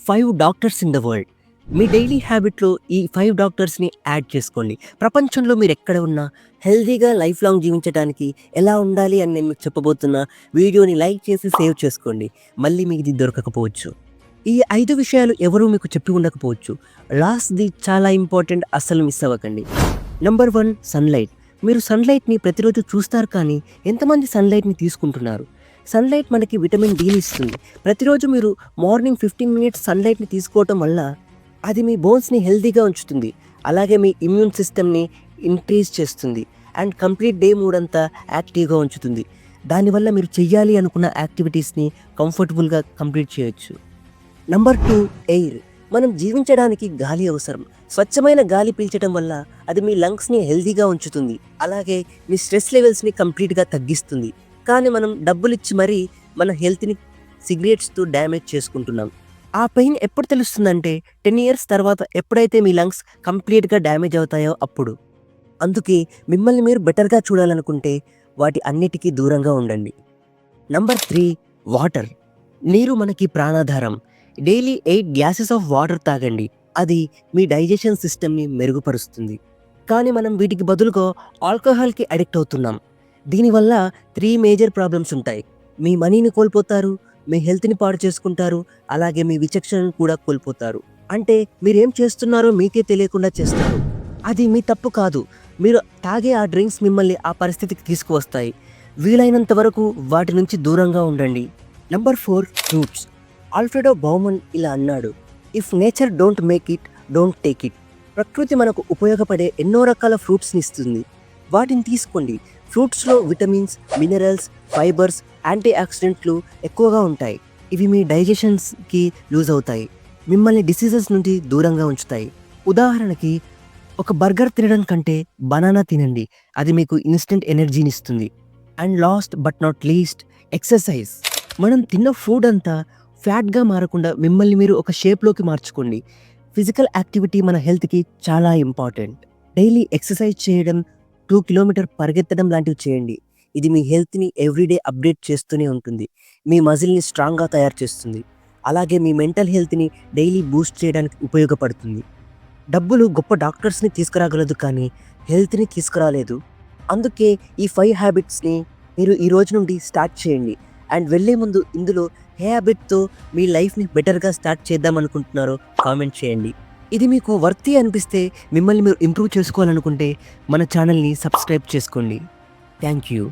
5 doctors in the world. మీ daily హ్యాబిట్‌లో ఈ 5 డాక్టర్స్‌ని యాడ్ చేసుకోండి. ప్రపంచంలో మీరెక్కడ ఉన్నా హెల్తీగా లైఫ్ లాంగ్ జీవించటానికి ఎలా ఉండాలి అని నేను మీకు చెప్పబోతున్నా. వీడియోని లైక్ చేసి సేవ్ చేసుకోండి. మళ్ళీ మీకిది దొరకకపోవచ్చు. ఈ 5 విషయాలు ఎవరు మీకు చెప్పి ఉండకపోవచ్చు. లాస్ట్‌ది చాలా ఇంపార్టెంట్, అస్సలు మిస్ అవ్వకండి. Number 1 sunlight. మీరు సన్‌లైట్‌ని ప్రతిరోజు చూస్తారు కానీ ఎంతమంది సన్‌లైట్‌ని తీసుకుంటున్నారు? సన్‌లైట్ మనకి విటమిన్ డీని ఇస్తుంది. ప్రతిరోజు మీరు మార్నింగ్ 15 మినిట్స్ సన్‌లైట్‌ని తీసుకోవటం వల్ల అది మీ బోన్స్‌ని హెల్తీగా ఉంచుతుంది. అలాగే మీ ఇమ్యూన్ సిస్టమ్‌ని ఇంక్రీజ్ చేస్తుంది. అండ్ కంప్లీట్ డే మూడంతా యాక్టివ్‌గా ఉంచుతుంది. దానివల్ల మీరు చెయ్యాలి అనుకున్న యాక్టివిటీస్‌ని కంఫర్టబుల్‌గా కంప్లీట్ చేయొచ్చు. Number 2 air. మనం జీవించడానికి గాలి అవసరం. స్వచ్ఛమైన గాలి పీల్చడం వల్ల అది మీ లంగ్స్‌ని హెల్తీగా ఉంచుతుంది. అలాగే మీ స్ట్రెస్ లెవెల్స్‌ని కంప్లీట్‌గా తగ్గిస్తుంది. కానీ మనం డబ్బులిచ్చి మరీ మన హెల్త్‌ని సిగరెట్స్‌తో డ్యామేజ్ చేసుకుంటున్నాం. ఆ పెయిన్ ఎప్పుడు తెలుస్తుందంటే 10 ఇయర్స్ తర్వాత ఎప్పుడైతే మీ లంగ్స్ కంప్లీట్‌గా డ్యామేజ్ అవుతాయో అప్పుడు. అందుకే మిమ్మల్ని మీరు బెటర్‌గా చూడాలనుకుంటే వాటి అన్నిటికీ దూరంగా ఉండండి. Number 3 water. నీరు మనకి ప్రాణాధారం. డైలీ 8 గ్లాసెస్ ఆఫ్ వాటర్ తాగండి. అది మీ డైజెషన్ సిస్టమ్‌ని మెరుగుపరుస్తుంది. కానీ మనం వీటికి బదులుగా ఆల్కహాల్‌కి అడిక్ట్ అవుతున్నాం. దీనివల్ల 3 మేజర్ ప్రాబ్లమ్స్ ఉంటాయి. మీ మనీని కోల్పోతారు, మీ హెల్త్‌ని పాడు చేసుకుంటారు, అలాగే మీ విచక్షణను కూడా కోల్పోతారు. అంటే మీరేం చేస్తున్నారో మీకే తెలియకుండా చేస్తారు. అది మీ తప్పు కాదు. మీరు తాగే ఆ డ్రింక్స్ మిమ్మల్ని ఆ పరిస్థితికి తీసుకువస్తాయి. వీలైనంత వరకు వాటి నుంచి దూరంగా ఉండండి. Number 4 fruits. ఆల్ఫ్రెడో బౌమన్ ఇలా అన్నాడు, if nature don't make it, don't take it. ప్రకృతి మనకు ఉపయోగపడే ఎన్నో రకాల ఫ్రూట్స్‌ని ఇస్తుంది. వాటిని తీసుకోండి. ఫ్రూట్స్‌లో విటమిన్స్, మినరల్స్, ఫైబర్స్, యాంటీ ఆక్సిడెంట్లు ఎక్కువగా ఉంటాయి. ఇవి మీ డైజెషన్స్‌కి యూజ్ అవుతాయి. మిమ్మల్ని డిసీజెస్ నుండి దూరంగా ఉంచుతాయి. ఉదాహరణకి ఒక బర్గర్ తినడం కంటే బనానా తినండి. అది మీకు ఇన్‌స్టంట్ ఎనర్జీని ఇస్తుంది. And last but not least exercise. మనం తిన్న ఫుడ్ అంతా ఫ్యాట్‌గా మారకుండా మిమ్మల్ని మీరు ఒక షేప్‌లోకి మార్చుకోండి. ఫిజికల్ యాక్టివిటీ మన హెల్త్‌కి చాలా ఇంపార్టెంట్. డైలీ ఎక్సర్సైజ్ చేయడం, 2 కిలోమీటర్ పరిగెత్తడం లాంటివి చేయండి. ఇది మీ హెల్త్‌ని ఎవ్రీడే అప్డేట్ చేస్తూనే ఉంటుంది. మీ మజిల్‌ని స్ట్రాంగ్‌గా తయారు చేస్తుంది. అలాగే మీ మెంటల్ హెల్త్‌ని డైలీ బూస్ట్ చేయడానికి ఉపయోగపడుతుంది. డబ్బులు గొప్ప డాక్టర్స్‌ని తీసుకురాగలదు కానీ హెల్త్‌ని తీసుకురాలేదు. అందుకే ఈ 5 హ్యాబిట్స్‌ని మీరు ఈ రోజు నుండి స్టార్ట్ చేయండి. అండ్ వెళ్ళే ముందు ఇందులో ఏ హ్యాబిట్‌తో మీ లైఫ్‌ని బెటర్‌గా స్టార్ట్ చేద్దాం అనుకుంటున్నారో కామెంట్ చేయండి. ఇది మీకు వర్తీ అనిపిస్తే, మిమ్మల్ని మీరు ఇంప్రూవ్ చేసుకోవాలనుకుంటే మన ఛానల్‌ని సబ్స్క్రైబ్ చేసుకోండి. Thank you.